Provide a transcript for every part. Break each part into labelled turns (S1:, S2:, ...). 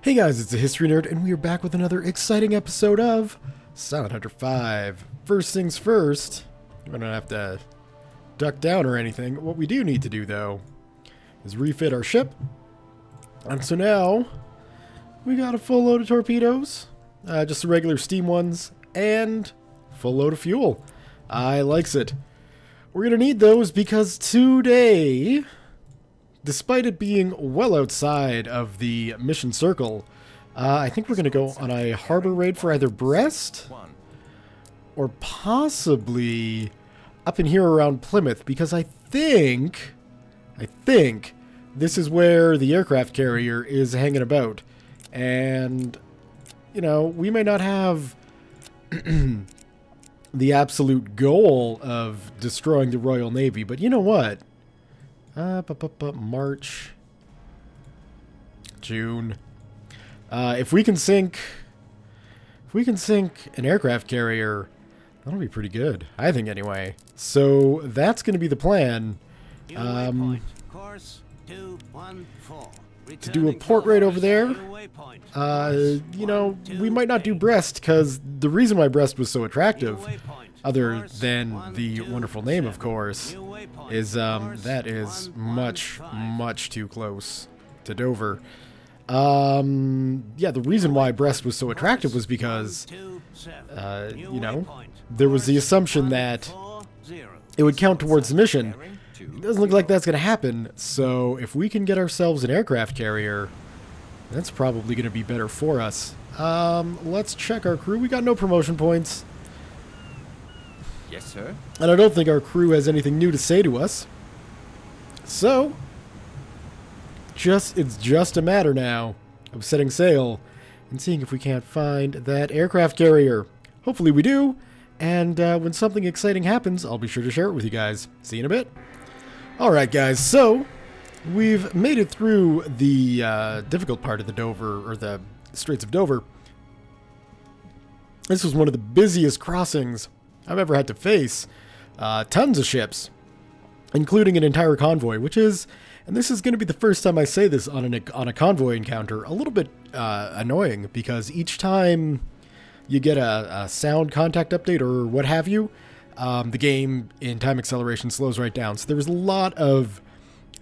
S1: Hey guys, it's the History Nerd, and we are back with another exciting episode of Silent Hunter 5. First things first, we don't have to duck down or anything. What we do need to do, though, is refit our ship. And so now, we got a full load of torpedoes, just the regular steam ones, and full load of fuel. I likes it. We're going to need those because today, despite it being well outside of the mission circle, I think we're going to go on a harbor raid for either Brest or possibly up in here around Plymouth, because I think this is where the aircraft carrier is hanging about. And, you know, we may not have the absolute goal of destroying the Royal Navy, but you know what? March, June. If we can sink an aircraft carrier, that'll be pretty good, I think, anyway. So that's going to be the plan. To do a port raid over there. You know, we might not do Brest, because the reason why Brest was so attractive, other than the wonderful name, of course, is that is much too close to Dover. Yeah, the reason why Brest was so attractive was because, you know, there was the assumption that it would count towards the mission. It doesn't look like that's going to happen, so if we can get ourselves an aircraft carrier, that's probably going to be better for us. Let's check our crew. We got no promotion points.
S2: Yes, sir.
S1: And I don't think our crew has anything new to say to us. So, it's just a matter now of setting sail and seeing if we can't find that aircraft carrier. Hopefully we do, and when something exciting happens, I'll be sure to share it with you guys. See you in a bit. Alright guys, so we've made it through the difficult part of the Dover, or the Straits of Dover. This was one of the busiest crossings I've ever had to face. Tons of ships, including an entire convoy, which is, and this is going to be the first time I say this on a convoy encounter, a little bit annoying, because each time you get a sound contact update or what have you, the game in time acceleration slows right down. So there was a lot of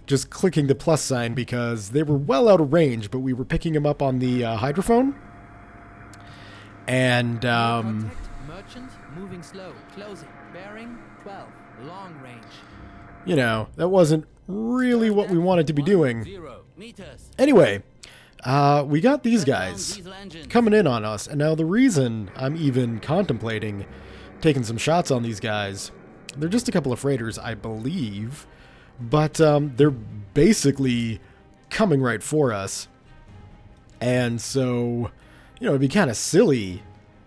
S1: just clicking the plus sign because they were well out of range, but we were picking them up on the hydrophone. And
S3: merchant moving slow, closing, bearing 12, long range.
S1: You know, that wasn't really what we wanted to be doing. Anyway, we got these guys coming in on us, and now the reason I'm even contemplating taking some shots on these guys, they're just a couple of freighters, I believe, but they're basically coming right for us. And so, you know, it'd be kind of silly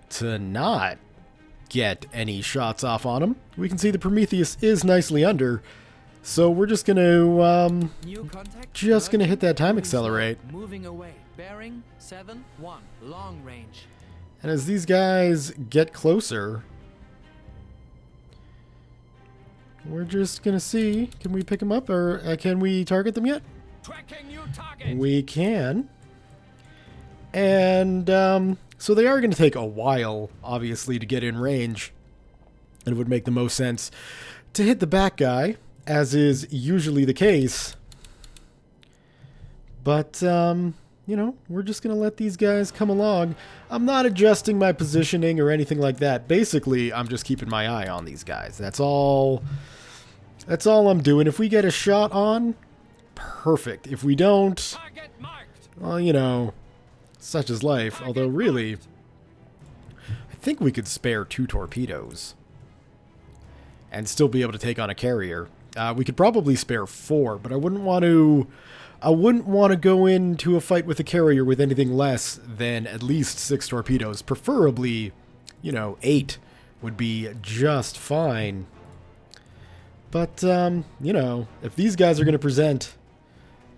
S1: to not get any shots off on them. We can see the Prometheus is nicely under, so we're just gonna hit that time accelerate.
S3: Moving away, bearing 7-1, long range.
S1: And as these guys get closer, we're just gonna see, can we pick them up, or can we target them yet? We can. And so they are going to take a while, obviously, to get in range. And it would make the most sense to hit the back guy, as is usually the case. But, you know, we're just going to let these guys come along. I'm not adjusting my positioning or anything like that. Basically, I'm just keeping my eye on these guys. That's all I'm doing. If we get a shot on, perfect. If we don't, well, you know, such is life. Although, really, I think we could spare 2 torpedoes and still be able to take on a carrier. We could probably spare 4, but I wouldn't want to go into a fight with a carrier with anything less than at least 6 torpedoes. Preferably, you know, 8 would be just fine. But, you know, if these guys are going to present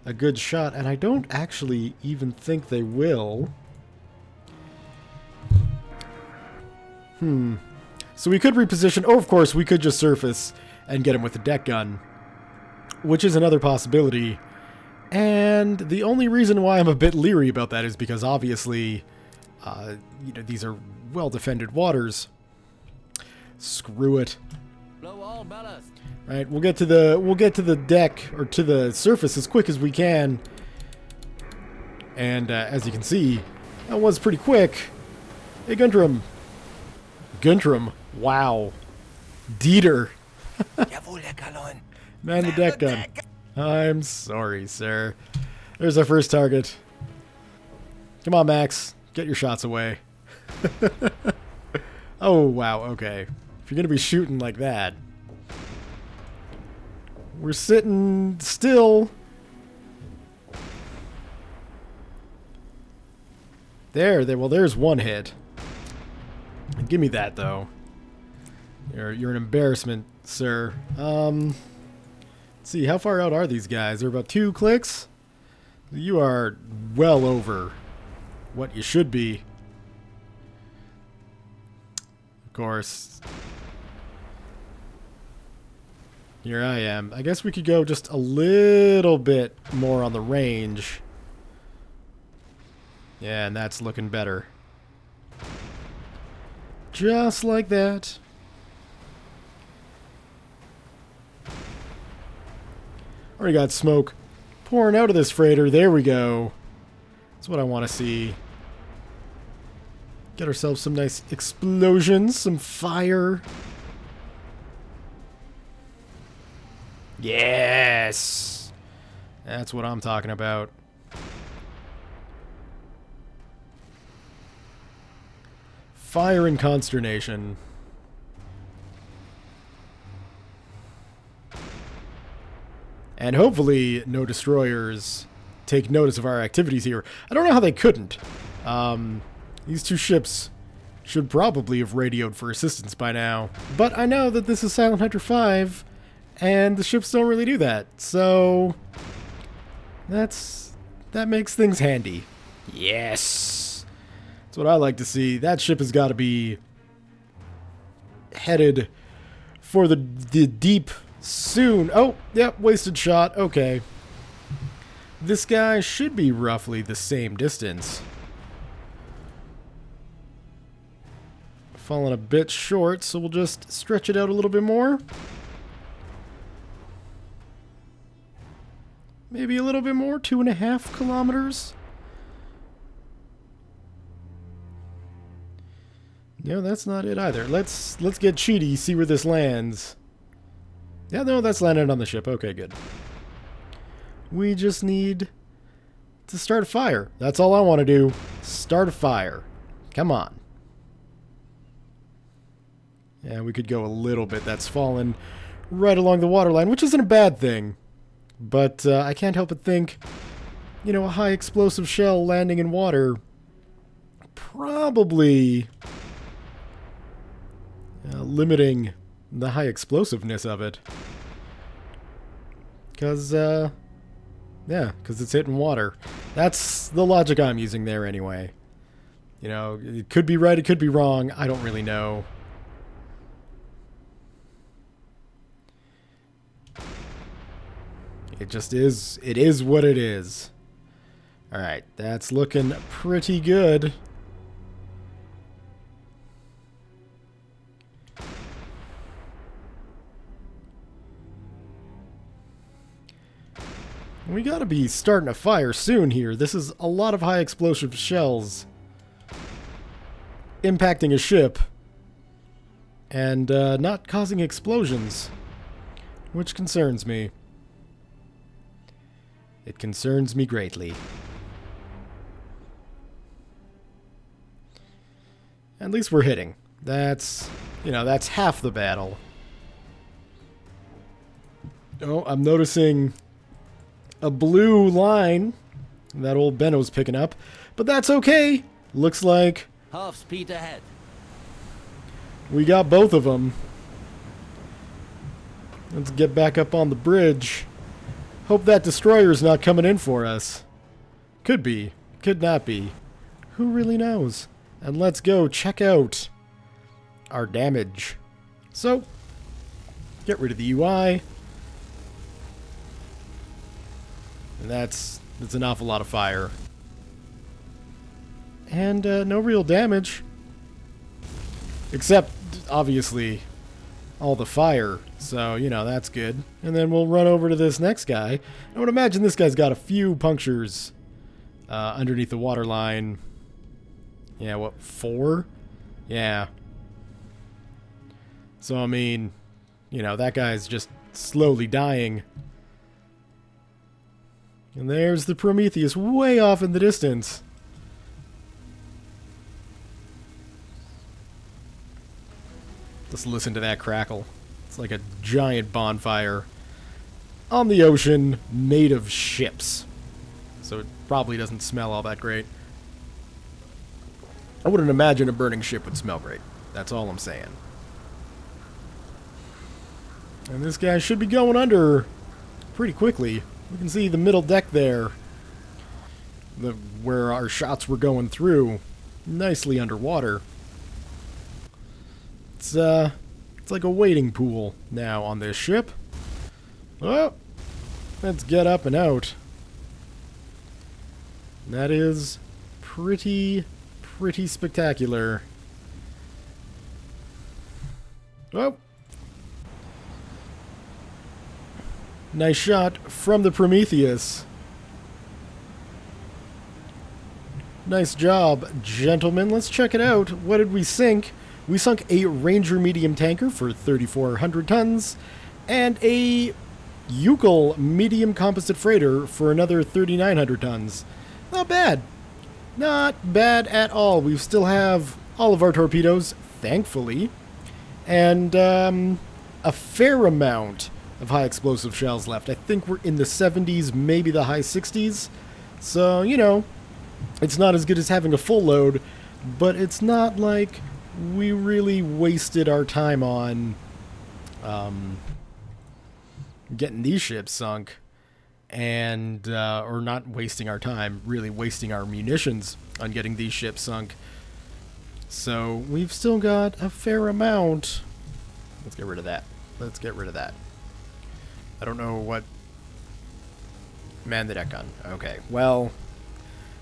S1: a good shot, and I don't actually even think they will. So we could reposition, or of course we could just surface and get him with the deck gun, which is another possibility. And the only reason why I'm a bit leery about that is because obviously, these are well-defended waters. Screw it.
S3: Blow all ballast.
S1: Right, we'll get to the deck or to the surface as quick as we can. And as you can see, that was pretty quick. Hey, Guntram. Guntram. Wow. Dieter.
S2: Jawohl, Herr Kalon.
S1: Man the deck gun. I'm sorry, sir. There's our first target. Come on, Max. Get your shots away. Oh, wow. Okay. If you're going to be shooting like that. We're sitting still. There. Well, there's one hit. Give me that, though. You're an embarrassment, sir. Let's see, how far out are these guys? They're about 2 clicks? You are well over what you should be. Of course. Here I am. I guess we could go just a little bit more on the range. Yeah, and that's looking better. Just like that. Already got smoke pouring out of this freighter. There we go. That's what I want to see. Get ourselves some nice explosions, some fire. Yes! That's what I'm talking about. Fire and consternation. And hopefully no destroyers take notice of our activities here. I don't know how they couldn't. These 2 ships should probably have radioed for assistance by now. But I know that this is Silent Hunter 5, and the ships don't really do that. So that makes things handy. Yes! That's what I like to see. That ship has got to be headed for the deep soon. Oh, yep, wasted shot. Okay. This guy should be roughly the same distance. Falling a bit short, so we'll just stretch it out a little bit more. Maybe a little bit more, 2.5 kilometers. No, that's not it either. Let's get cheaty, see where this lands. Yeah, no, that's landed on the ship. Okay, good. We just need to start a fire. That's all I want to do. Start a fire. Come on. Yeah, we could go a little bit. That's fallen right along the waterline, which isn't a bad thing. But I can't help but think, you know, a high explosive shell landing in water probably limiting the high explosiveness of it. Because, yeah, because it's hitting water. That's the logic I'm using there anyway. You know, it could be right, it could be wrong. I don't really know. It just is. It is what it is. Alright, that's looking pretty good. We gotta be starting a fire soon here. This is a lot of high explosive shells impacting a ship and not causing explosions, which concerns me. It concerns me greatly. At least we're hitting. That's, you know, that's half the battle. Oh, I'm noticing a blue line that old Benno's picking up, but that's okay. Looks like
S3: Half speed ahead.
S1: we got both of them. Let's get back up on the bridge. Hope that destroyer's not coming in for us. Could be. Could not be. Who really knows? And let's go check out our damage. So, get rid of the UI. And that's an awful lot of fire. And no real damage. Except, obviously, all the fire. So, you know, that's good. And then we'll run over to this next guy. I would imagine this guy's got a few punctures underneath the water line. Yeah, what, 4? Yeah. So, I mean, you know, that guy's just slowly dying. And there's the Prometheus way off in the distance. Just listen to that crackle. It's like a giant bonfire on the ocean made of ships. So it probably doesn't smell all that great. I wouldn't imagine a burning ship would smell great. That's all I'm saying. And this guy should be going under pretty quickly. We can see the middle deck there. Where our shots were going through. Nicely underwater. It's like a wading pool now on this ship. Oh, let's get up and out. That is pretty spectacular. Oh. Nice shot from the Prometheus. Nice job, gentlemen. Let's check it out. What did we sink? We sunk a Ranger medium tanker for 3,400 tons and a Euclid medium composite freighter for another 3,900 tons. Not bad. Not bad at all. We still have all of our torpedoes, thankfully, and a fair amount of high explosive shells left. I think we're in the 70s, maybe the high 60s. So, you know, it's not as good as having a full load, but it's not like we really wasted our time on getting these ships sunk, and or not wasting our time, really wasting our munitions on getting these ships sunk. So we've still got a fair amount. Let's get rid of that. Let's get rid of that. I don't know what... Man the deck gun. Okay, well,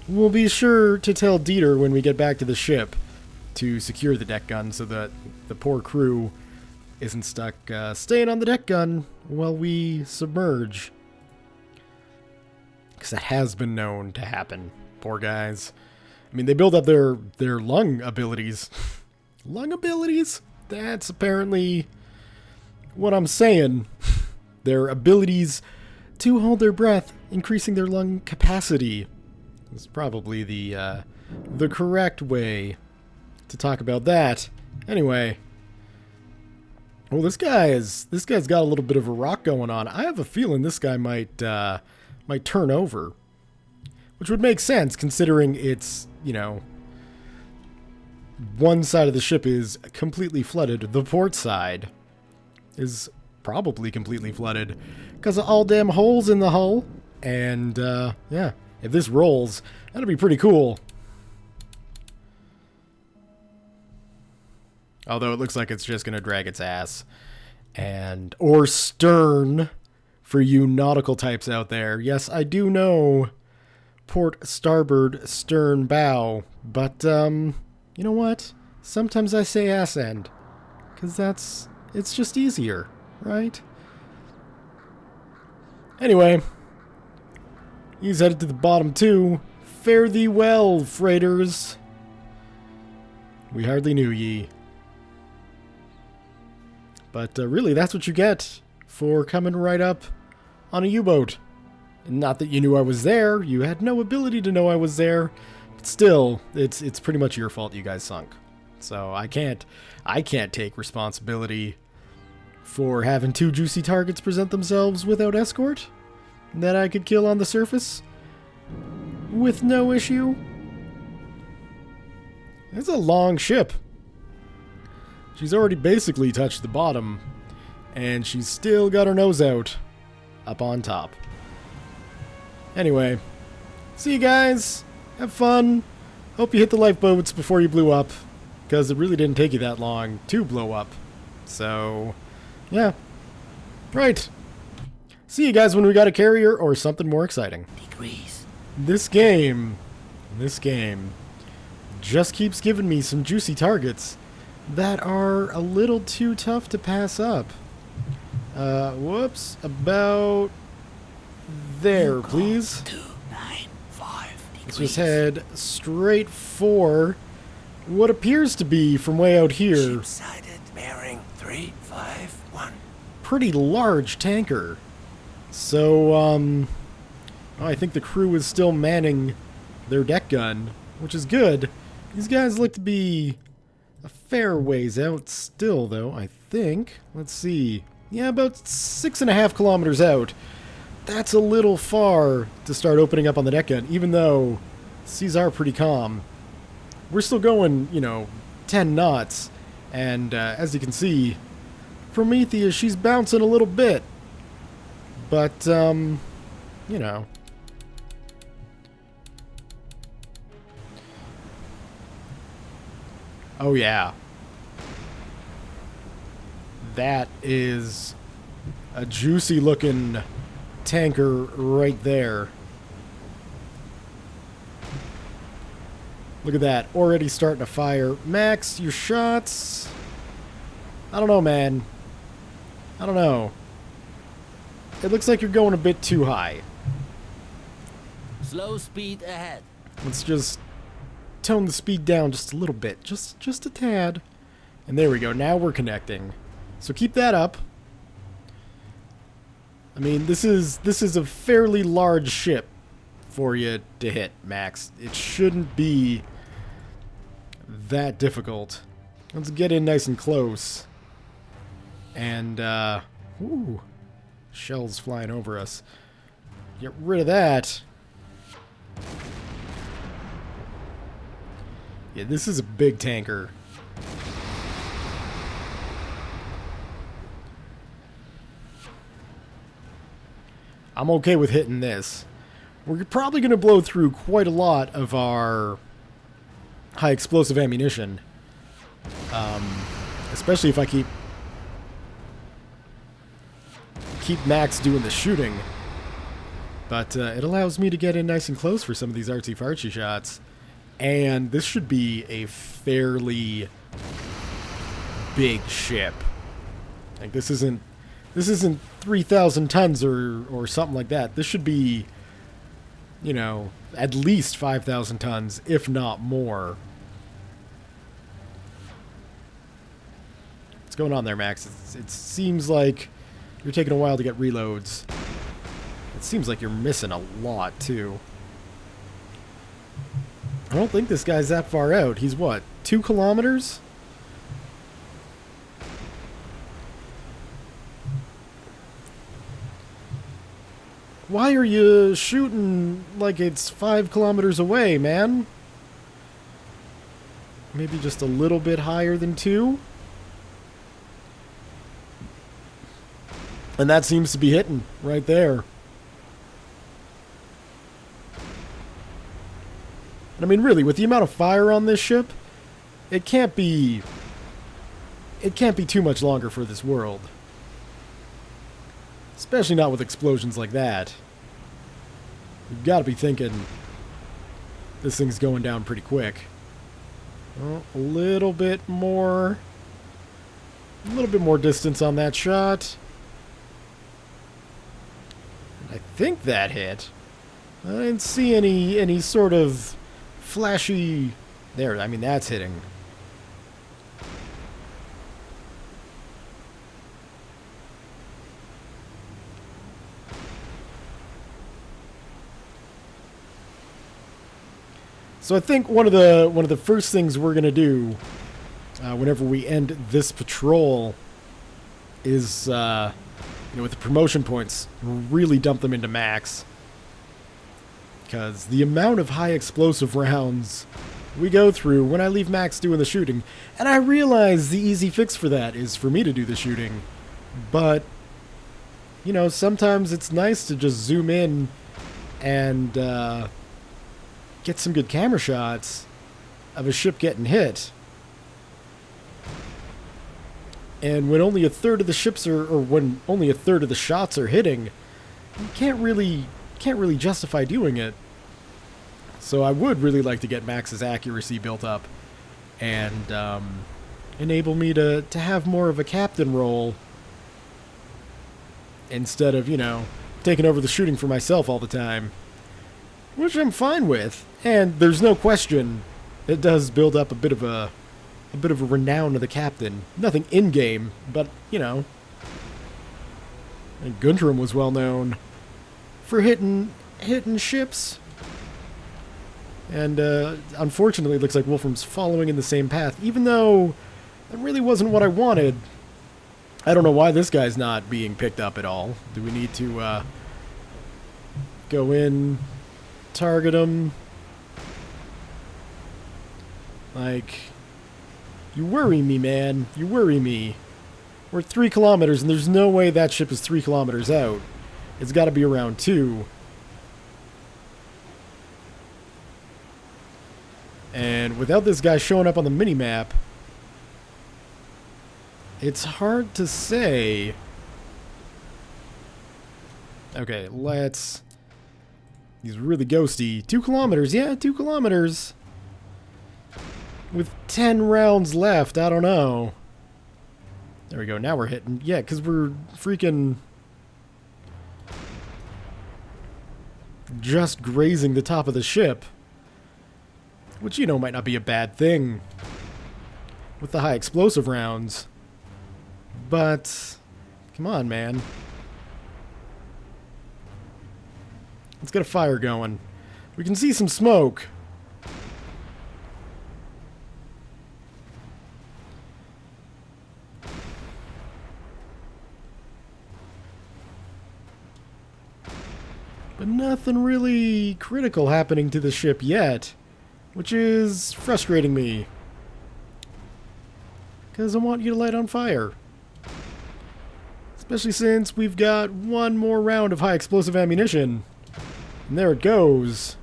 S1: we'll be sure to tell Dieter when we get back to the ship to secure the deck gun so that the poor crew isn't stuck staying on the deck gun while we submerge. Because that has been known to happen. Poor guys. I mean, they build up their lung abilities. Lung abilities? That's apparently what I'm saying. Their abilities to hold their breath, increasing their lung capacity. Is probably the correct way to talk about that. Anyway, well, this guy's got a little bit of a rock going on. I have a feeling this guy might turn over, which would make sense considering it's, you know, one side of the ship is completely flooded. The port side is probably completely flooded because of all damn holes in the hull. And yeah, if this rolls, that'll be pretty cool. Although it looks like it's just going to drag its ass. Or stern for you nautical types out there. Yes, I do know port, starboard, stern, bow. But, you know what? Sometimes I say ass end. Because it's just easier, right? Anyway, he's headed to the bottom too. Fare thee well, freighters. We hardly knew ye. But really, that's what you get for coming right up on a U-boat. Not that you knew I was there. You had no ability to know I was there. But still, it's pretty much your fault you guys sunk. So I can't take responsibility for having 2 juicy targets present themselves without escort that I could kill on the surface with no issue. It's a long ship. She's already basically touched the bottom, and she's still got her nose out up on top. Anyway, see you guys. Have fun. Hope you hit the lifeboats before you blew up, because it really didn't take you that long to blow up. So, yeah. Right. See you guys when we got a carrier or something more exciting.
S2: Degrees.
S1: This game just keeps giving me some juicy targets that are a little too tough to pass up. Whoops, about there, please.
S2: 295 degrees.
S1: Let's just head straight for what appears to be, from way out here,
S2: Ship-sided, bearing 351.
S1: pretty large tanker. So, I think the crew is still manning their deck gun, which is good. These guys look to be a fair ways out still, though, I think. Let's see. Yeah, about 6.5 kilometers out. That's a little far to start opening up on the deck gun, even though seas are pretty calm. We're still going, 10 knots, and as you can see, Prometheus, she's bouncing a little bit. But, Oh, yeah. That is a juicy looking tanker right there. Look at that. Already starting to fire. Max, your shots. I don't know, man. I don't know. It looks like you're going a bit too high.
S3: Slow speed ahead.
S1: Let's just tone the speed down just a little bit. Just a tad. And there we go. Now we're connecting. So keep that up. I mean, this is a fairly large ship for you to hit, Max. It shouldn't be that difficult. Let's get in nice and close. And, ooh, shells flying over us. Get rid of that. Yeah, this is a big tanker. I'm okay with hitting this. We're probably going to blow through quite a lot of our high explosive ammunition. Especially if I keep Max doing the shooting. But it allows me to get in nice and close for some of these artsy-fartsy shots. And this should be a fairly big ship. Like, this isn't 3,000 tons or something like that. This should be, at least 5,000 tons, if not more. What's going on there, Max? It seems like you're taking a while to get reloads. It seems like you're missing a lot, too. I don't think this guy's that far out. He's what, 2 kilometers? Why are you shooting like it's 5 kilometers away, man? Maybe just a little bit higher than 2? And that seems to be hitting right there. I mean, really, with the amount of fire on this ship, it can't be too much longer for this world. Especially not with explosions like that. You've got to be thinking this thing's going down pretty quick. Well, a little bit more distance on that shot. I think that hit. I didn't see any sort of flashy... There, I mean, that's hitting. So I think one of the first things we're gonna do whenever we end this patrol is with the promotion points, really dump them into max. Because the amount of high explosive rounds we go through when I leave Max doing the shooting, and I realize the easy fix for that is for me to do the shooting, but sometimes it's nice to just zoom in and get some good camera shots of a ship getting hit. And when only a third of the ships or when only a third of the shots are hitting, you can't really justify doing it. So I would really like to get Max's accuracy built up and enable me to have more of a captain role instead of, you know, taking over the shooting for myself all the time, which I'm fine with. And there's no question it does build up a bit of a renown of the captain. Nothing in game, but you know, and Guntram was well known for hitting ships. And unfortunately, it looks like Wolfram's following in the same path, even though that really wasn't what I wanted. I don't know why this guy's not being picked up at all. Do we need to go in, target him? Like, you worry me, man. You worry me. We're at 3 kilometers, and there's no way that ship is 3 kilometers out. It's got to be around 2. And without this guy showing up on the mini-map, it's hard to say. Okay, let's... He's really ghosty. 2 kilometers. Yeah, 2 kilometers. With 10 rounds left, I don't know. There we go. Now we're hitting. Yeah, because we're freaking just grazing the top of the ship. Which, you know, might not be a bad thing with the high explosive rounds. But, come on, man. Let's get a fire going. We can see some smoke. But nothing really critical happening to the ship yet, which is frustrating me. Because I want you to light on fire. Especially since we've got one more round of high explosive ammunition. And there it goes.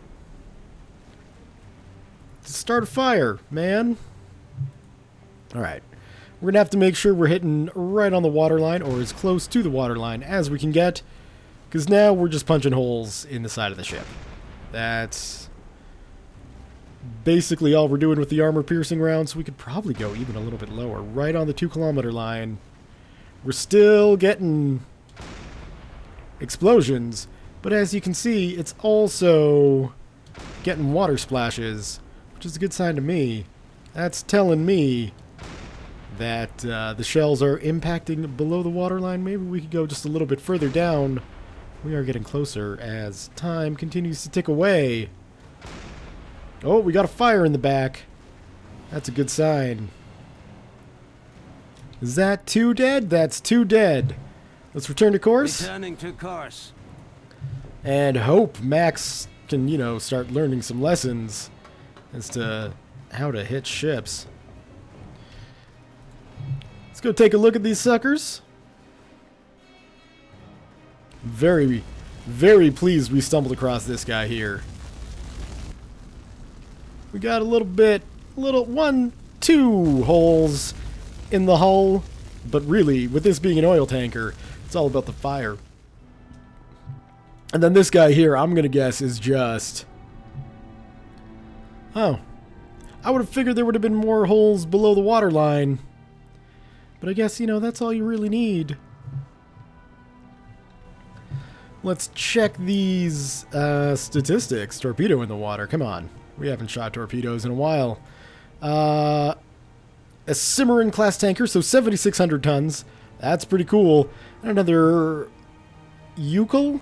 S1: To start a fire, man. Alright. We're going to have to make sure we're hitting right on the waterline, or as close to the waterline as we can get. Because now we're just punching holes in the side of the ship. That's basically all we're doing with the armor-piercing rounds. We could probably go even a little bit lower, right on the 2-kilometer line. We're still getting explosions, but as you can see, it's also getting water splashes, which is a good sign to me. That's telling me that the shells are impacting below the waterline. Maybe we could go just a little bit further down. We are getting closer as time continues to tick away. Oh, we got a fire in the back. That's a good sign. Is that 2 dead? That's 2 dead. Let's return to course.
S2: Returning to course.
S1: And hope Max can, you know, start learning some lessons as to how to hit ships. Let's go take a look at these suckers. Very, very pleased we stumbled across this guy here. We got a little bit, 2 holes in the hull, but really, with this being an oil tanker, it's all about the fire. And then this guy here, I'm gonna guess, is just... Oh. I would have figured there would have been more holes below the waterline. But I guess, you know, that's all you really need. Let's check these statistics. Torpedo in the water. Come on. We haven't shot torpedoes in a while. A Cimarron class tanker, so 7,600 tons. That's pretty cool. And another Euclid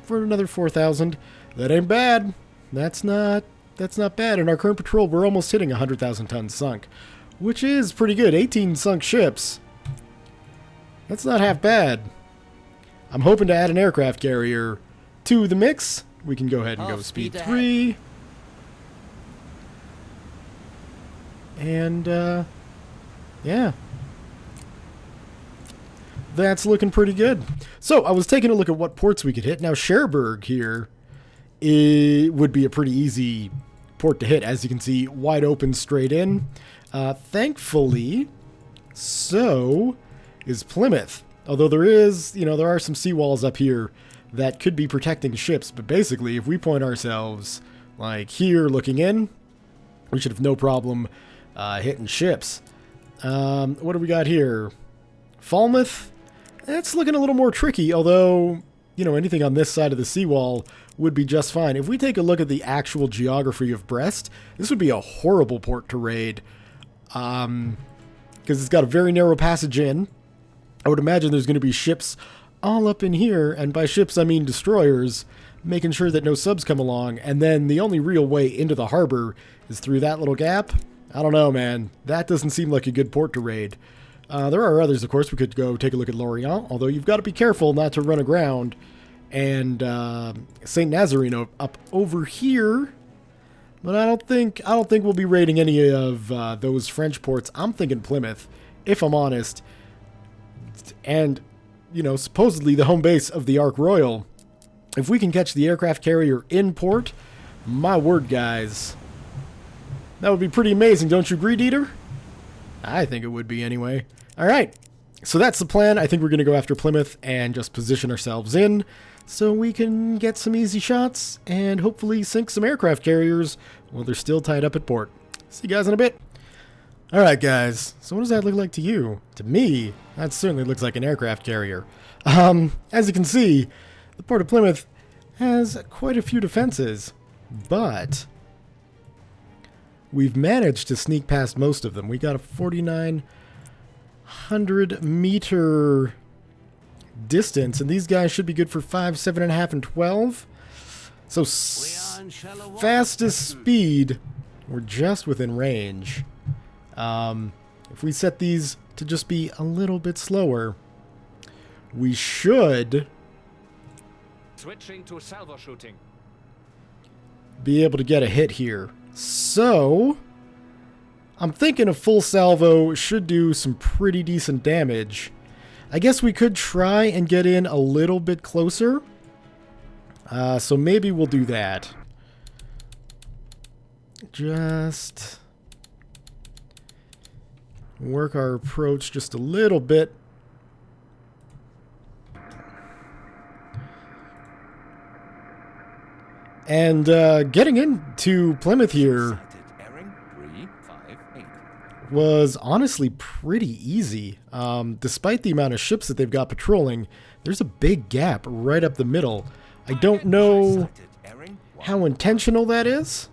S1: for another 4,000. That ain't bad. That's not bad. In our current patrol, we're almost hitting 100,000 tons sunk, which is pretty good. 18 sunk ships. That's not half bad. I'm hoping to add an aircraft carrier to the mix. We can go ahead and go speed 3. And, yeah. That's looking pretty good. So, I was taking a look at what ports we could hit. Now, Cherbourg here, it would be a pretty easy port to hit. As you can see, wide open straight in. Thankfully, so is Plymouth. Although there is, you know, there are some seawalls up here that could be protecting ships. But basically, if we point ourselves like here looking in, we should have no problem hitting ships. What do we got here? Falmouth? It's looking a little more tricky, although, you know, anything on this side of the seawall would be just fine. If we take a look at the actual geography of Brest, this would be a horrible port to raid. Because it's got a very narrow passage in. I would imagine there's going to be ships all up in here, and by ships I mean destroyers, making sure that no subs come along, and then the only real way into the harbor is through that little gap. I don't know, man. That doesn't seem like a good port to raid. There are others, of course. We could go take a look at Lorient, although you've got to be careful not to run aground. And St. Nazarene up over here. But I don't think we'll be raiding any of those French ports. I'm thinking Plymouth, if I'm honest. And, you know, supposedly the home base of the Ark Royal. If we can catch the aircraft carrier in port, my word, guys. That would be pretty amazing, don't you agree, Dieter? I think it would be anyway. Alright, so that's the plan. I think we're going to go after Plymouth and just position ourselves in so we can get some easy shots and hopefully sink some aircraft carriers while they're still tied up at port. See you guys in a bit. Alright, guys, so what does that look like to you? To me, that certainly looks like an aircraft carrier. As you can see, the port of Plymouth has quite a few defenses, but we've managed to sneak past most of them. We got a 4,900 meter distance, and these guys should be good for 5, 7.5, and 12. So fastest speed, we're just within range. If we set these to just be a little bit slower, we should
S4: switching to salvo shooting.
S1: Be able to get a hit here. So I'm thinking a full salvo should do some pretty decent damage. I guess we could try and get in a little bit closer. So maybe we'll do that. Just work our approach just a little bit. And getting into Plymouth here was honestly pretty easy. Despite the amount of ships that they've got patrolling, there's a big gap right up the middle. I don't know how intentional that is,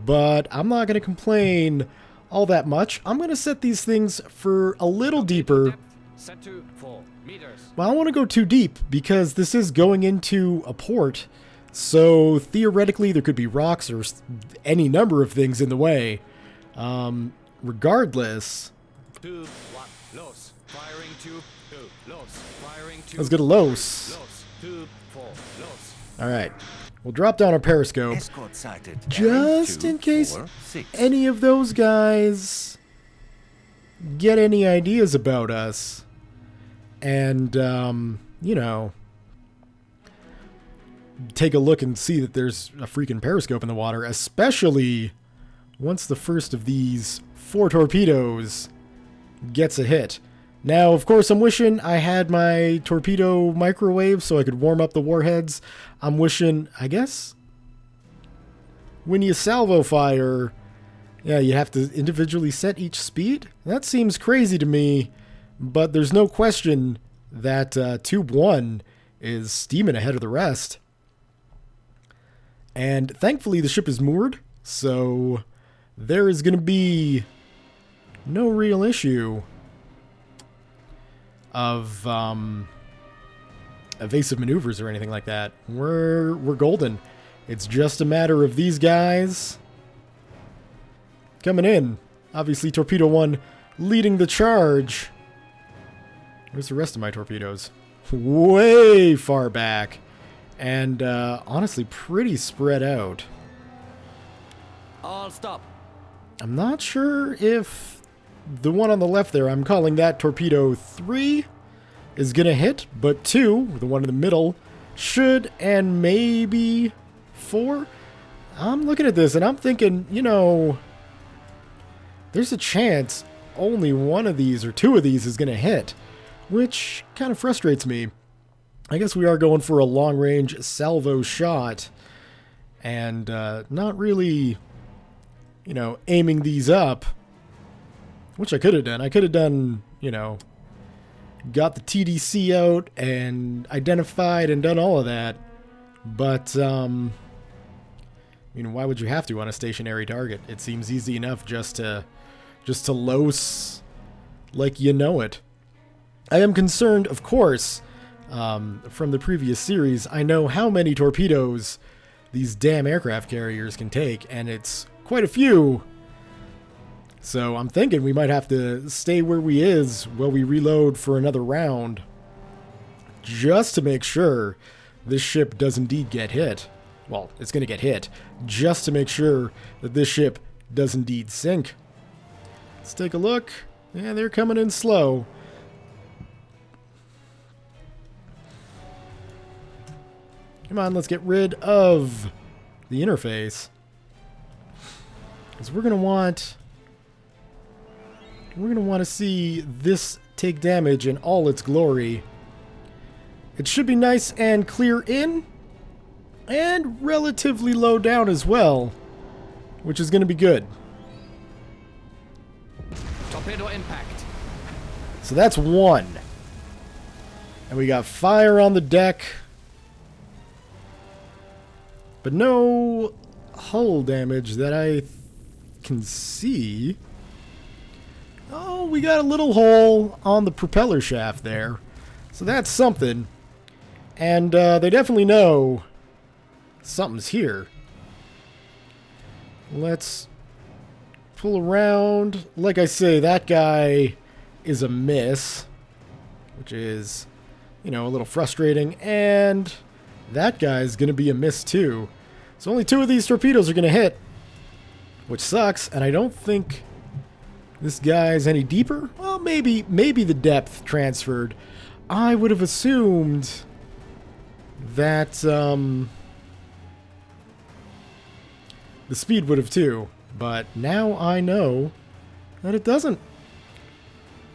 S1: but I'm not going to complain all that much. I'm going to set these things for a little deeper.
S4: Set to 4 meters.
S1: Well, I don't want to go too deep because this is going into a port. So theoretically, there could be rocks or any number of things in the way. Regardless,
S4: 2, 1, los. Firing 2, 2, los. Firing 2.
S1: let's get a los.
S4: Los. 2, 4, los.
S1: All right, we'll drop down our periscope
S2: Escort sighted.
S1: just
S2: 2,
S1: in case
S2: 4, 6.
S1: any of those guys get any ideas about us. And you know, take a look and see that there's a freaking periscope in the water, especially once the first of these 4 torpedoes gets a hit. Now, of course, I'm wishing I had my torpedo microwave so I could warm up the warheads. I'm wishing, I guess, when you salvo fire, yeah, you have to individually set each speed. That seems crazy to me, but there's no question that Tube 1 is steaming ahead of the rest. And thankfully the ship is moored, so there is going to be no real issue of evasive maneuvers or anything like that. We're golden. It's just a matter of these guys coming in. Obviously Torpedo 1 leading the charge. Where's the rest of my torpedoes? Way far back. And honestly, pretty spread out.
S3: All stop.
S1: I'm not sure if the one on the left there, I'm calling that Torpedo 3, is going to hit, but 2, the one in the middle, should, and maybe 4. I'm looking at this and I'm thinking, you know, there's a chance only one of these or 2 of these is going to hit, which kind of frustrates me. I guess we are going for a long-range salvo shot. And not really, you know, aiming these up. Which I could have done. I could have done, you know, got the TDC out and identified and done all of that. But, you know, why would you have to on a stationary target? It seems easy enough just to los like you know it. I am concerned, of course, from the previous series. I know how many torpedoes these damn aircraft carriers can take, and it's quite a few. So I'm thinking we might have to stay where we is while we reload for another round, just to make sure this ship does indeed get hit. Well, it's going to get hit, just to make sure that this ship does indeed sink. Let's take a look. Yeah, they're coming in slow. Come on, let's get rid of the interface. Because we're going to want to see this take damage in all its glory. It should be nice and clear in, and relatively low down as well, which is going to be good.
S4: Torpedo impact.
S1: So that's one. And we got fire on the deck. But no hull damage that I can see. Oh, we got a little hole on the propeller shaft there. So that's something. And they definitely know something's here. Let's pull around. Like I say, that guy is a miss, which is, you know, a little frustrating. And that guy's going to be a miss too. So only 2 of these torpedoes are going to hit, which sucks. And I don't think this guy's any deeper. Well, maybe the depth transferred. I would have assumed that the speed would have too. But now I know that it doesn't.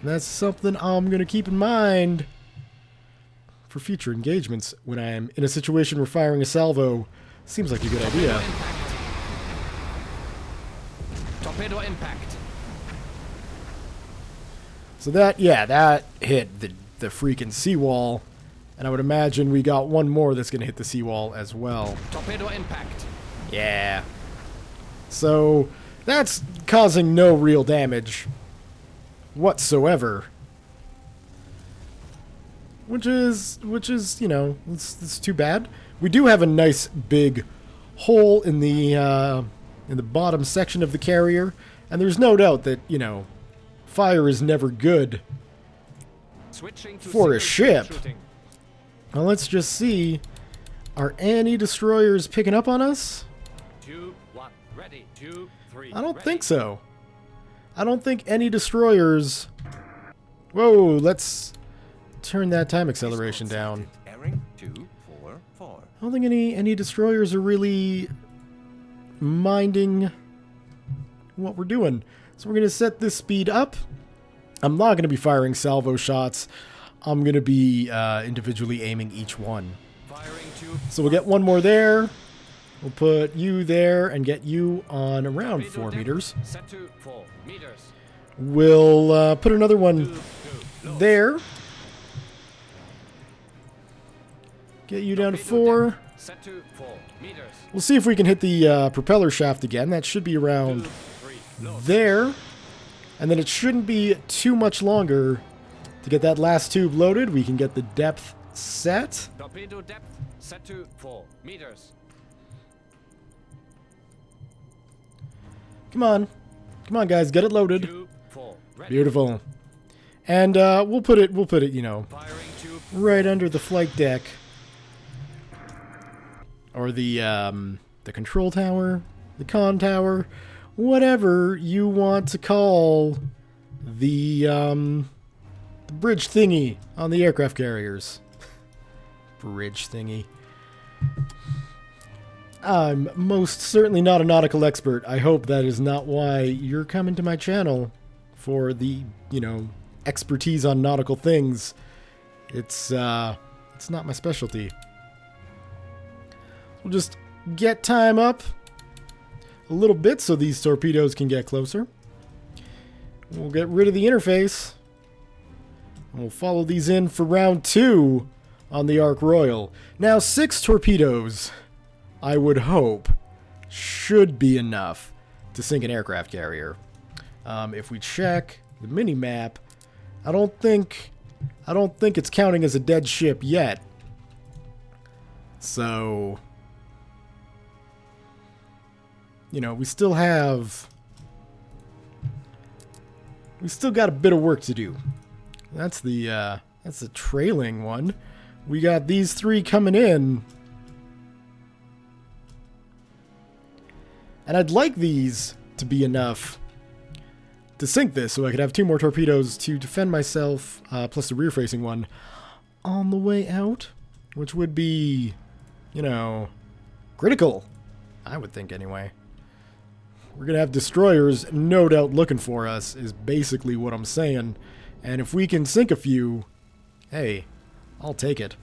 S1: That's something I'm going to keep in mind for future engagements when I'm in a situation where firing a salvo seems like a good idea.
S4: Torpedo impact.
S1: So that hit the freaking seawall. And I would imagine we got one more that's going to hit the seawall as well.
S4: Torpedo impact.
S1: Yeah. So that's causing no real damage whatsoever. Which is, you know, it's too bad. We do have a nice big hole in the bottom section of the carrier, and there's no doubt that, you know, fire is never good for a ship. Now let's just see. Are any destroyers picking up on us?
S4: 2, 1, ready. 2, 3.
S1: I don't think so. I don't think any destroyers. Whoa, let's turn that time acceleration down.
S2: Bearing 244.
S1: I don't think any destroyers are really minding what we're doing. So we're going to set this speed up. I'm not going to be firing salvo shots. I'm going to be individually aiming each one.
S4: Firing 2.
S1: So we'll get one more there. We'll put you there and get you on around 4 meters.
S4: Set to 4 meters.
S1: We'll put another one there. Get you down to 4.
S4: Set to 4 meters.
S1: We'll see if we can hit the propeller shaft again. That should be around
S4: 2, 3.
S1: there. And then it shouldn't be too much longer to get that last tube loaded. We can get the depth set.
S4: Torpedo depth set to 4 meters.
S1: Come on. Come on, guys. Get it loaded.
S4: 2, 4. Ready.
S1: Beautiful. And we'll put it, you know,
S4: Firing 2.
S1: right under the flight deck. Or the control tower, the con tower, whatever you want to call the bridge thingy on the aircraft carriers. Bridge thingy. I'm most certainly not a nautical expert. I hope that is not why you're coming to my channel for the, you know, expertise on nautical things. It's It's not my specialty. We'll just get time up a little bit so these torpedoes can get closer. We'll get rid of the interface. And we'll follow these in for round 2 on the Ark Royal. Now, 6 torpedoes, I would hope, should be enough to sink an aircraft carrier. If we check the mini-map, I don't think it's counting as a dead ship yet. So, you know, we still got a bit of work to do. That's the trailing one. We got these 3 coming in. And I'd like these to be enough to sink this so I could have 2 more torpedoes to defend myself, plus the rear-facing one on the way out, which would be, you know, critical, I would think anyway. We're going to have destroyers no doubt looking for us, is basically what I'm saying. And if we can sink a few, hey, I'll take it.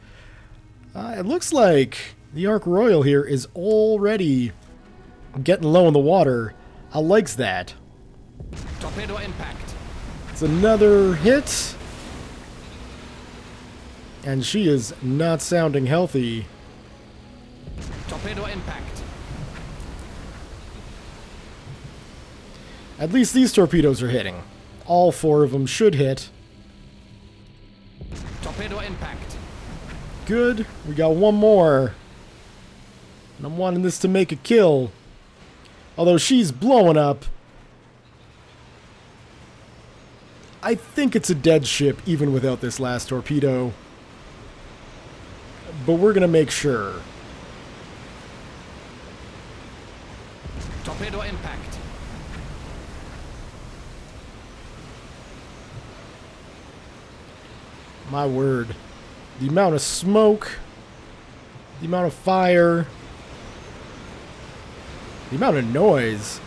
S1: It looks like the Ark Royal here is already getting low in the water. I likes that.
S4: Torpedo impact.
S1: It's another hit. And she is not sounding healthy.
S4: Torpedo impact.
S1: At least these torpedoes are hitting. All 4 of them should hit.
S4: Torpedo impact.
S1: Good. We got 1 more. And I'm wanting this to make a kill. Although she's blowing up. I think it's a dead ship even without this last torpedo. But we're going to make sure.
S4: Torpedo impact.
S1: My word. The amount of smoke, the amount of fire, the amount of noise.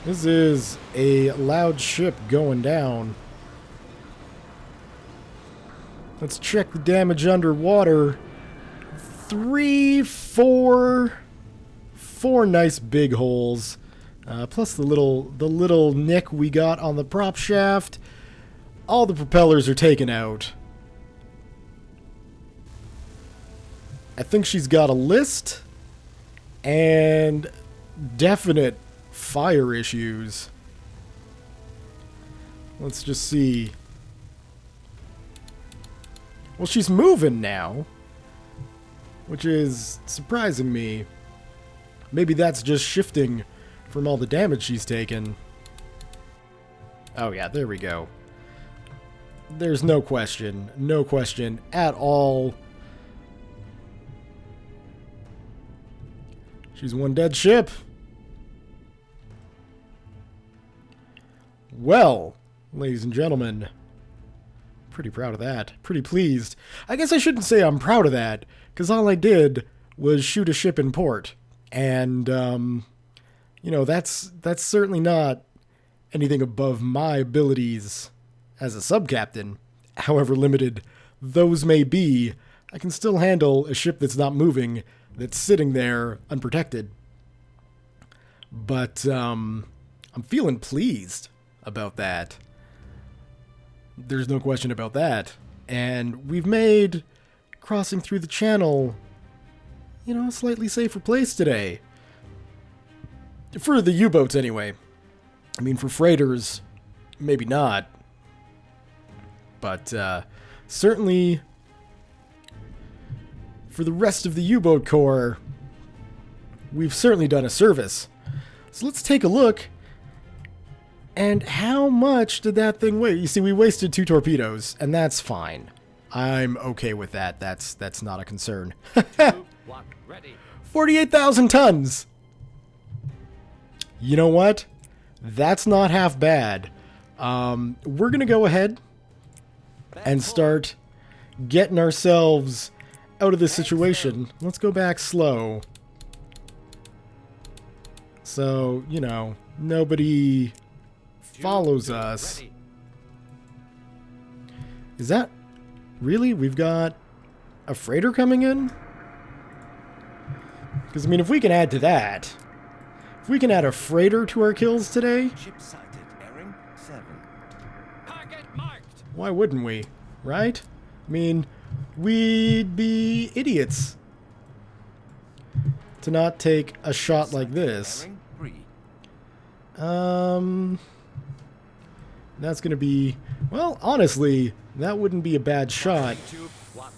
S1: This is a loud ship going down. Let's check the damage underwater. 3, 4 nice big holes. Plus the little nick we got on the prop shaft. All the propellers are taken out. I think she's got a list and definite fire issues. Let's just see. Well, she's moving now, which is surprising me. Maybe that's just shifting from all the damage she's taken. Oh yeah, there we go. There's no question at all. She's one dead ship. Well, ladies and gentlemen, pretty proud of that. Pretty pleased. I guess I shouldn't say I'm proud of that, because all I did was shoot a ship in port. And, you know, that's certainly not anything above my abilities as a sub-captain. However limited those may be, I can still handle a ship that's not moving, that's sitting there unprotected. But I'm feeling pleased about that. There's no question about that. And we've made crossing through the channel, you know, a slightly safer place today. For the U-boats anyway. I mean, for freighters, maybe not. But certainly for the rest of the U-boat corps, we've certainly done a service. So let's take a look. And how much did that thing weigh? You see, we wasted 2 torpedoes, and that's fine. I'm okay with that. That's not a concern.
S4: 2, 1, ready.
S1: 48,000 tons! You know what? That's not half bad. We're going to go ahead and start getting ourselves out of this situation. Let's go back slow. So, you know, nobody follows us. Is that really? We've got... a freighter coming in? Because, I mean, if we can add to that... If we can add a freighter to our kills today,
S2: Ship sighted. Bearing 7.
S4: Target marked.
S1: why wouldn't we? Right? I mean, we'd be idiots to not take a shot like this.
S2: Bearing 3.
S1: That's going to be... Well, honestly, that wouldn't be a bad shot,
S4: Firing tube 1.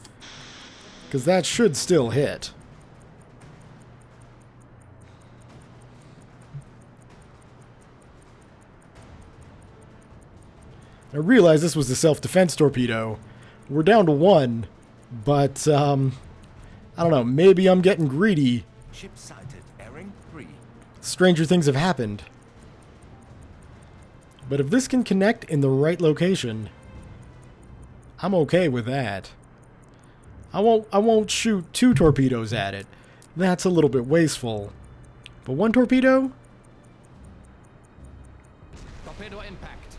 S1: because that should still hit. I realize this was a self-defense torpedo. We're down to 1, but, I don't know, maybe I'm getting greedy.
S2: Ship sighted. Bearing 3.
S1: Stranger things have happened. But if this can connect in the right location, I'm okay with that. I won't shoot 2 torpedoes at it. That's a little bit wasteful. But 1 torpedo?
S4: Torpedo impact.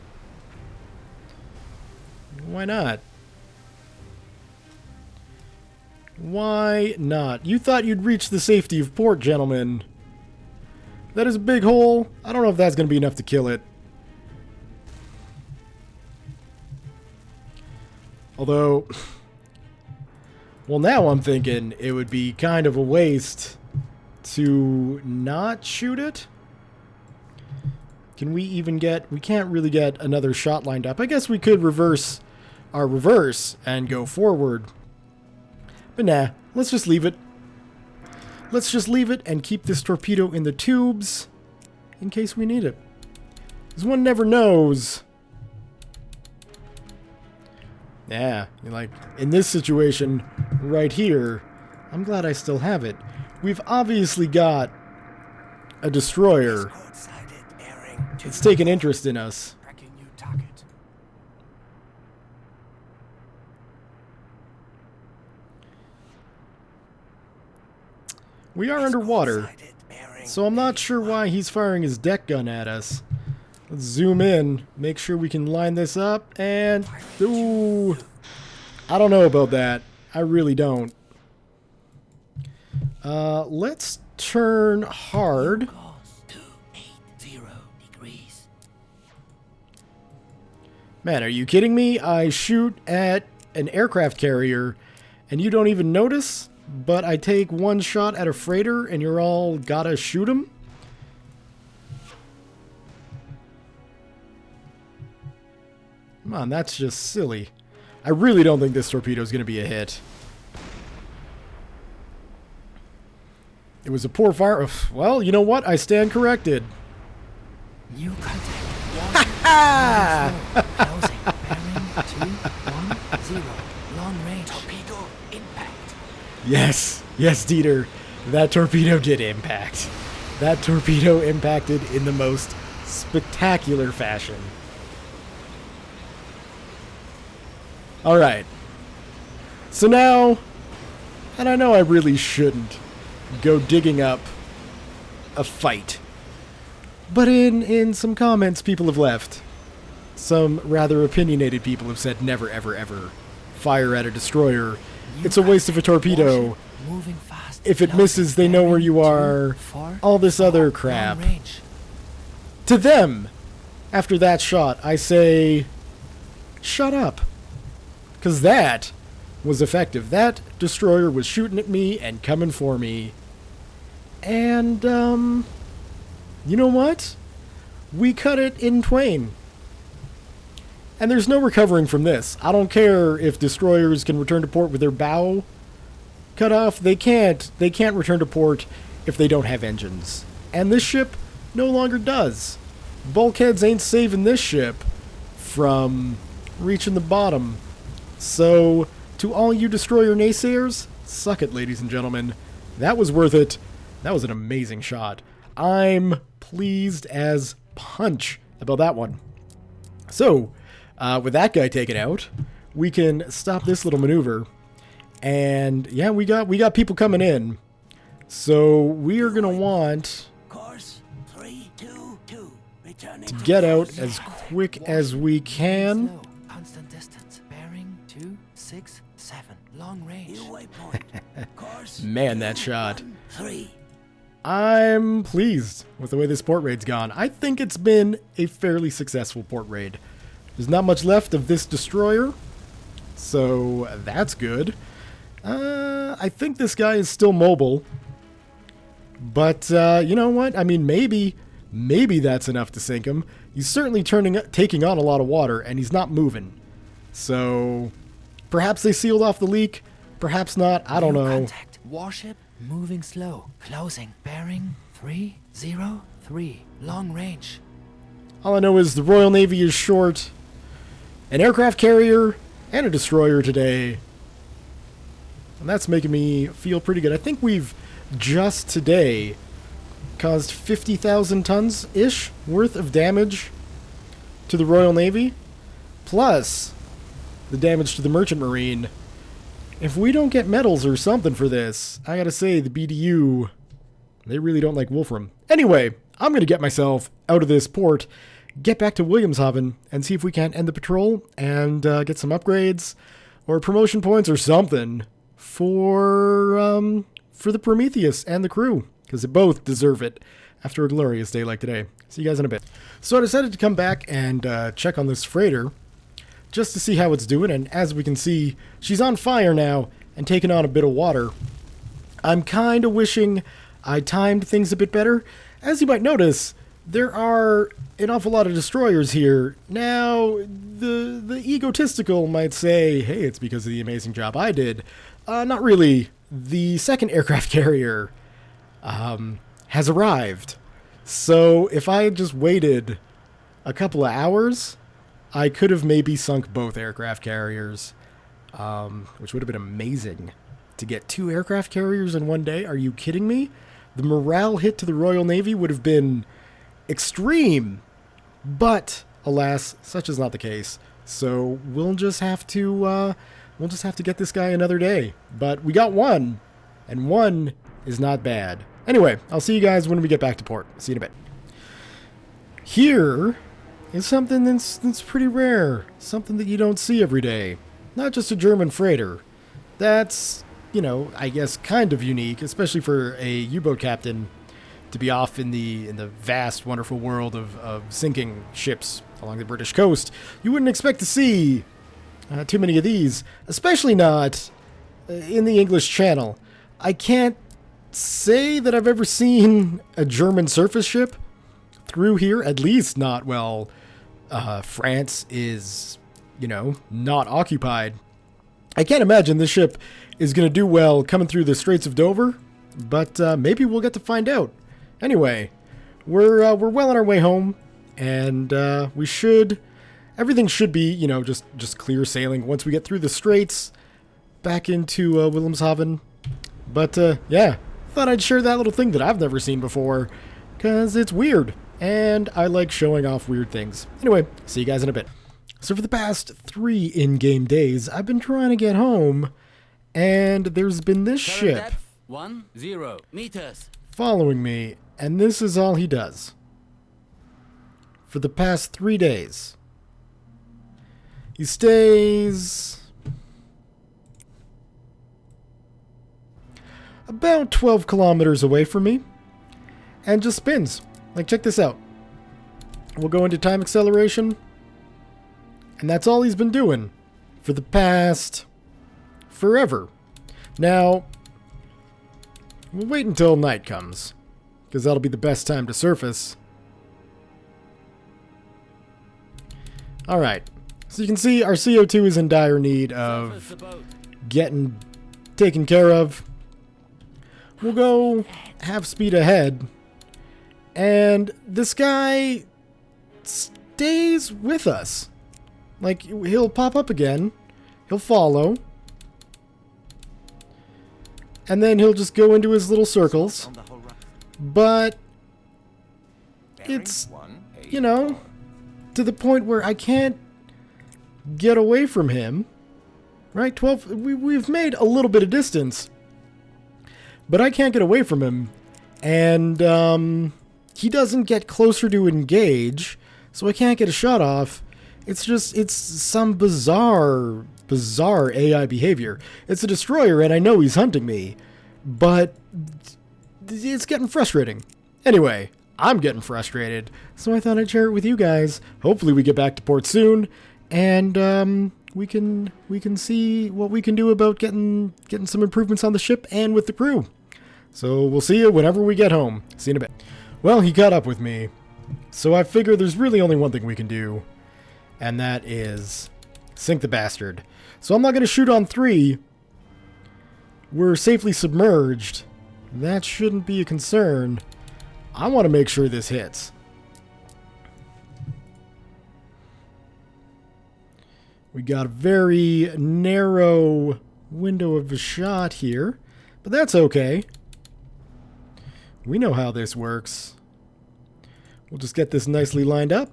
S1: Why not? Why not? You thought you'd reach the safety of port, gentlemen. That is a big hole. I don't know if that's going to be enough to kill it. Although, well, now I'm thinking it would be kind of a waste to not shoot it. Can we even get... We can't really get another shot lined up. I guess we could reverse our reverse and go forward. But nah, let's just leave it. Let's just leave it and keep this torpedo in the tubes in case we need it. Because one never knows. Yeah, like, in this situation, right here, I'm glad I still have it. We've obviously got a destroyer
S2: Code sighted. Bearing 2.
S1: that's taken interest in us.
S2: Tracking new target.
S1: We are underwater,
S2: Sighted. Bearing
S1: so I'm not sure why he's firing his deck gun at us. Let's zoom in, make sure we can line this up, and... Ooh, I don't know about that. I really don't. Let's turn hard.
S2: Course 280 degrees.
S1: Man, are you kidding me? I shoot at an aircraft carrier, and you don't even notice? But I take 1 shot at a freighter, and you're all gotta shoot him? Come on, that's just silly. I really don't think this torpedo is going to be a hit. It was a poor fire. Well, you know what? I stand corrected.
S3: New contact.
S1: Ah!
S3: Closing. Bearing 210. Long range.
S2: Torpedo impact.
S1: Yes, yes, Dieter. That torpedo did impact. That torpedo impacted in the most spectacular fashion. Alright. So now, and I know I really shouldn't go digging up a fight, but in some comments people have left, some rather opinionated people have said never ever ever fire at a destroyer. It's a waste of a torpedo.
S3: Moving fast.
S1: If it misses, they know where you are. All this other crap.
S3: Long range.
S1: To them, after that shot, I say, shut up. Because that was effective. That destroyer was shooting at me and coming for me. And, you know what? We cut it in twain. And there's no recovering from this. I don't care if destroyers can return to port with their bow cut off. They can't return to port if they don't have engines. And this ship no longer does. Bulkheads ain't saving this ship from reaching the bottom. So, to all you destroyer naysayers, suck it, ladies and gentlemen. That was worth it. That was an amazing shot. I'm pleased as punch about that one. So, with that guy taken out, we can stop this little maneuver. And yeah, we got people coming in. So we are gonna want
S2: Course 322. Returning
S1: to get out as quick as we can.
S3: Slow. Constant distance. Bearing 267. long range.
S2: New waypoint. Course.
S1: Man, that shot.
S2: 3.
S1: I'm pleased with the way this port raid's gone. I think it's been a fairly successful port raid. There's not much left of this destroyer, so that's good. I think this guy is still mobile, but you know what? I mean, maybe that's enough to sink him. He's certainly taking on a lot of water, and he's not moving. So perhaps they sealed off the leak, perhaps not. I don't know.
S3: Contact. Warship moving slow. Closing. Bearing 303. Long range.
S1: All I know is the Royal Navy is short an aircraft carrier and a destroyer today. And that's making me feel pretty good. I think we've just today caused 50,000 tons-ish worth of damage to the Royal Navy, plus the damage to the Merchant Marine. If we don't get medals or something for this, I gotta say, the BDU, they really don't like Wolfram. Anyway, I'm gonna get myself out of this port, get back to Wilhelmshaven, and see if we can't end the patrol and get some upgrades or promotion points or something for the Prometheus and the crew, because they both deserve it after a glorious day like today. See you guys in a bit. So I decided to come back and check on this freighter just to see how it's doing, and as we can see, she's on fire now and taking on a bit of water. I'm kind of wishing I timed things a bit better. As you might notice, there are an awful lot of destroyers here. Now, the egotistical might say, hey, it's because of the amazing job I did. Not really. The second aircraft carrier has arrived. So if I had just waited a couple of hours, I could have maybe sunk both aircraft carriers, which would have been amazing. To get 2 aircraft carriers in one day? Are you kidding me? The morale hit to the Royal Navy would have been extreme. But, alas, such is not the case. So we'll just have to get this guy another day. But we got 1, and 1 is not bad. Anyway, I'll see you guys when we get back to port. See you in a bit. Here is something that's pretty rare. Something that you don't see every day. Not just a German freighter. That's, you know, I guess kind of unique, especially for a U-boat captain to be off in the vast, wonderful world of sinking ships along the British coast. You wouldn't expect to see too many of these, especially not in the English Channel. I can't say that I've ever seen a German surface ship through here, at least not, well, France is, you know, not occupied. I can't imagine this ship is going to do well coming through the Straits of Dover, but maybe we'll get to find out. Anyway, we're well on our way home, and everything should be, you know, just clear sailing once we get through the straits back into Wilhelmshaven. But yeah, thought I'd share that little thing that I've never seen before, because it's weird, and I like showing off weird things. Anyway, see you guys in a bit. So for the past 3 in-game days, I've been trying to get home, and there's been this ship
S2: Depth 10 meters.
S1: following me, and this is all he does. For the past 3 days. He stays about 12 kilometers away from me and just spins. Like, check this out. We'll go into time acceleration, and that's all he's been doing for the past forever. Now, we'll wait until night comes, because that'll be the best time to surface. Alright, so you can see our CO2 is in dire need of getting taken care of. We'll go half speed ahead, and this guy stays with us. Like, he'll pop up again, he'll follow, and then he'll just go into his little circles. But it's, you know, to the point where I can't get away from him. Right? We've made a little bit of distance, but I can't get away from him. And he doesn't get closer to engage, so I can't get a shot off. It's just, it's some bizarre AI behavior. It's a destroyer, and I know he's hunting me, but it's getting frustrating. Anyway, I'm getting frustrated, so I thought I'd share it with you guys. Hopefully we get back to port soon, and we can see what we can do about getting some improvements on the ship and with the crew. So we'll see you whenever we get home. See you in a bit. Well, he caught up with me, so I figure there's really only one thing we can do, and that is sink the bastard. So I'm not going to shoot on 3. We're safely submerged. That shouldn't be a concern. I want to make sure this hits. We got a very narrow window of a shot here, but that's okay. We know how this works. We'll just get this nicely lined up.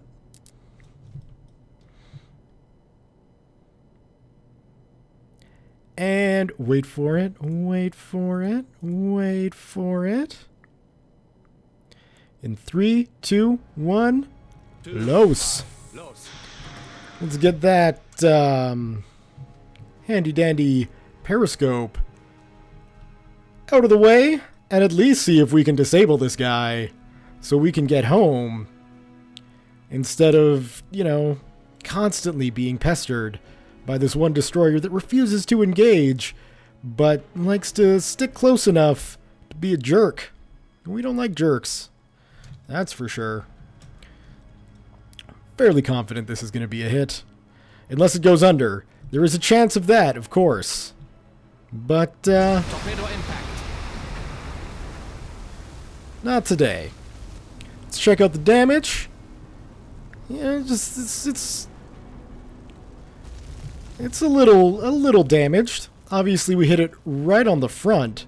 S1: And wait for it, wait for it, wait for it. In 3, 2, 1, los. Let's get that handy dandy periscope out of the way and at least see if we can disable this guy so we can get home instead of, you know, constantly being pestered by this one destroyer that refuses to engage but likes to stick close enough to be a jerk. We don't like jerks. That's for sure. Fairly confident this is going to be a hit. Unless it goes under. There is a chance of that, of course. But,
S3: Torpedo impact.
S1: not today. Let's check out the damage. Yeah, just, it's a little damaged. Obviously, we hit it right on the front.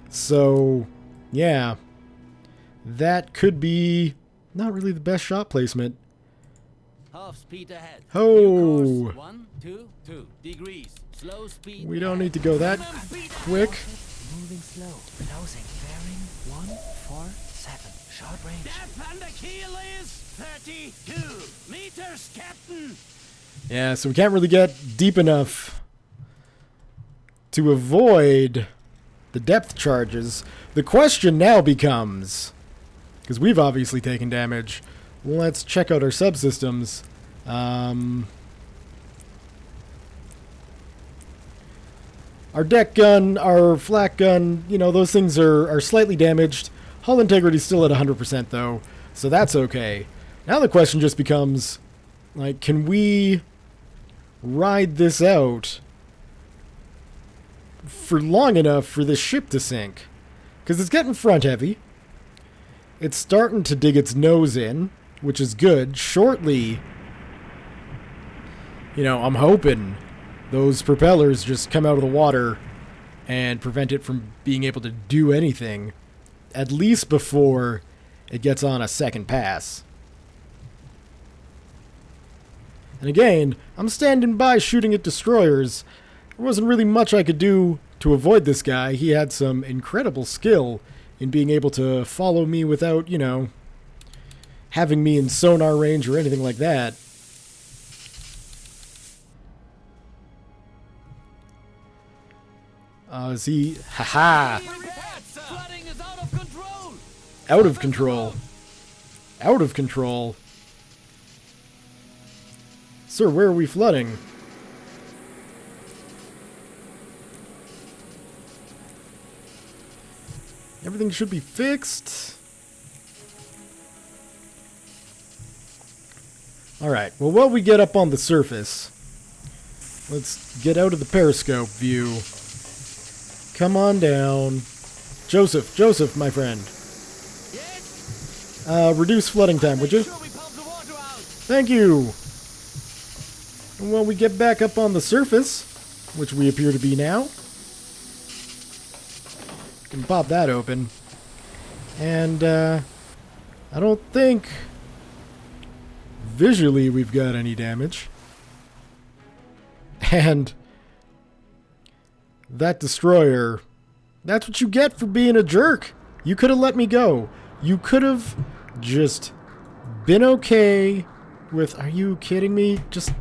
S1: So, yeah. That could be not really the best shot placement.
S2: Half speed ahead.
S1: Oh.
S2: New course, 1, 2, 2 degrees. Slow speed.
S1: We don't need to go that quick.
S3: Moving slow. Closing. Bearing 147. Short range.
S2: Depth under keel is 32 meters, Captain.
S1: Yeah, so we can't really get deep enough to avoid the depth charges. The question now becomes, because we've obviously taken damage, let's check out our subsystems. Our deck gun, our flak gun, you know, those things are slightly damaged. Hull integrity's still at 100% though, so that's okay. Now the question just becomes, like, can we ride this out for long enough for this ship to sink? Because it's getting front heavy. It's starting to dig its nose in, which is good. Shortly, you know, I'm hoping those propellers just come out of the water and prevent it from being able to do anything, at least before it gets on a second pass. And again, I'm standing by shooting at destroyers. There wasn't really much I could do to avoid this guy. He had some incredible skill in being able to follow me without, you know, having me in sonar range or anything like that. Is he... Haha!
S2: Flooding is out of control.
S1: Out of control. Out of control. Sir, where are we flooding? Everything should be fixed. Alright, well, while we get up on the surface, let's get out of the periscope view. Come on down. Joseph, my friend.
S2: Yes.
S1: Reduce flooding time, would you?
S2: Sure we pump the water out.
S1: Thank you. And when we get back up on the surface, which we appear to be now, can pop that open. And I don't think visually we've got any damage. And that destroyer, that's what you get for being a jerk. You could have let me go. You could have just been okay with... Are you kidding me? Just...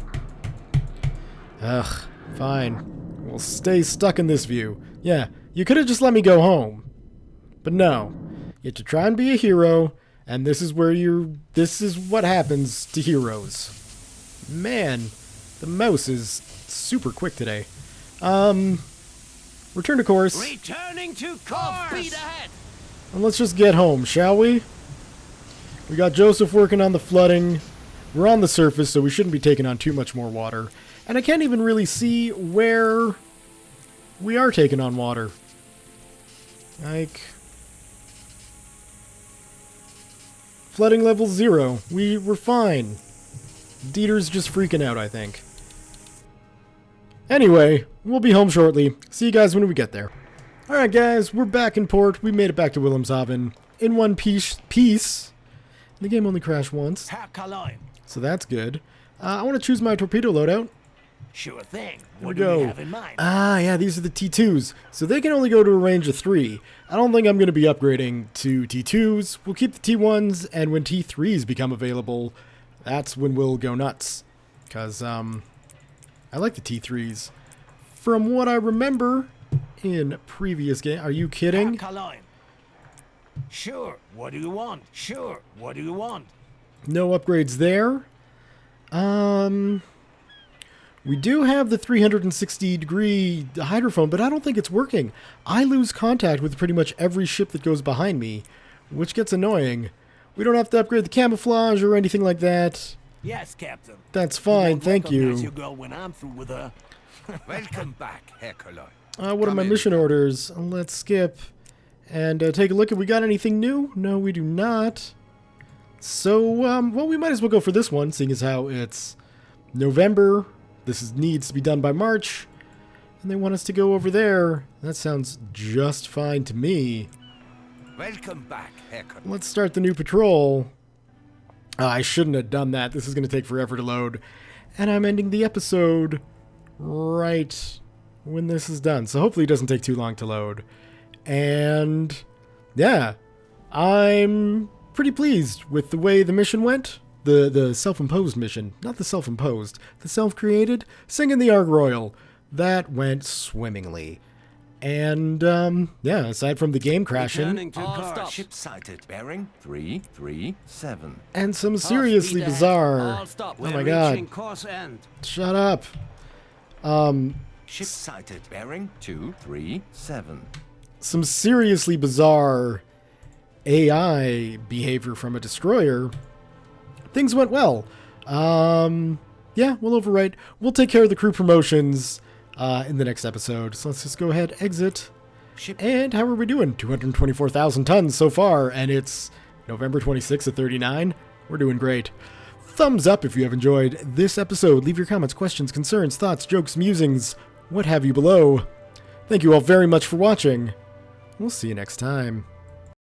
S1: Ugh, fine. We'll stay stuck in this view. Yeah, you could have just let me go home. But no. You have to try and be a hero, and this is where you're... This is what happens to heroes. Man, the mouse is super quick today. Return to course.
S2: Returning to
S3: Speed
S2: course.
S3: ahead!
S1: And let's just get home, shall we? We got Joseph working on the flooding. We're on the surface, so we shouldn't be taking on too much more water. And I can't even really see where we are taking on water. Like... Flooding level 0. We're fine. Dieter's just freaking out, I think. Anyway, we'll be home shortly. See you guys when we get there. Alright guys, we're back in port. We made it back to Wilhelmshaven in one piece. The game only crashed once,
S2: Herculoin.
S1: so that's good. I want to choose my torpedo loadout.
S2: Sure thing.
S1: Here
S2: What
S1: we
S2: do you
S1: go.
S2: have in mind?
S1: Ah, yeah, these are the T2s. So they can only go to a range of 3. I don't think I'm going to be upgrading to T2s. We'll keep the T1s, and when T3s become available, that's when we'll go nuts. Because, I like the T3s. From what I remember in previous game... Are you kidding?
S2: Herculoin. Sure. What do you want? Sure. What do you want?
S1: No upgrades there. We do have the 360-degree hydrophone, but I don't think it's working. I lose contact with pretty much every ship that goes behind me, which gets annoying. We don't have to upgrade the camouflage or anything like that.
S2: Yes, Captain.
S1: That's
S2: You
S1: fine,
S2: won't
S1: thank
S2: recognize
S1: you.
S2: your girl when I'm through with her.
S4: Welcome back, Herculoin.
S1: What are my mission orders? Let's skip and take a look if we got anything new. No, we do not. So, well, we might as well go for this one, seeing as how it's November. Needs to be done by March, and they want us to go over there. That sounds just fine to me.
S4: Welcome back, Herculoin.
S1: Let's start the new patrol. I shouldn't have done that. This is going to take forever to load. And I'm ending the episode right when this is done. So hopefully it doesn't take too long to load. And yeah, I'm pretty pleased with the way the mission went. The self-imposed mission. Not the self-imposed. The self-created. Singing the Ark Royal. That went swimmingly. And, yeah, aside from the game crashing,
S2: Returning to
S3: All
S2: course.
S3: stop.
S4: Ship sighted, bearing 337.
S1: and some seriously
S3: speed ahead.
S1: bizarre...
S3: All stop.
S1: Oh
S2: We're
S1: my god.
S2: reaching course end.
S1: Shut up.
S4: Ship sighted, bearing 237.
S1: Some seriously bizarre AI behavior from a destroyer. Things went well. Yeah, we'll overwrite. We'll take care of the crew promotions in the next episode. So let's just go ahead, exit.
S4: Ship
S1: And how are we doing? 224,000 tons so far, and it's November 26th at 39. We're doing great. Thumbs up if you have enjoyed this episode. Leave your comments, questions, concerns, thoughts, jokes, musings, what have you below. Thank you all very much for watching. We'll see you next time.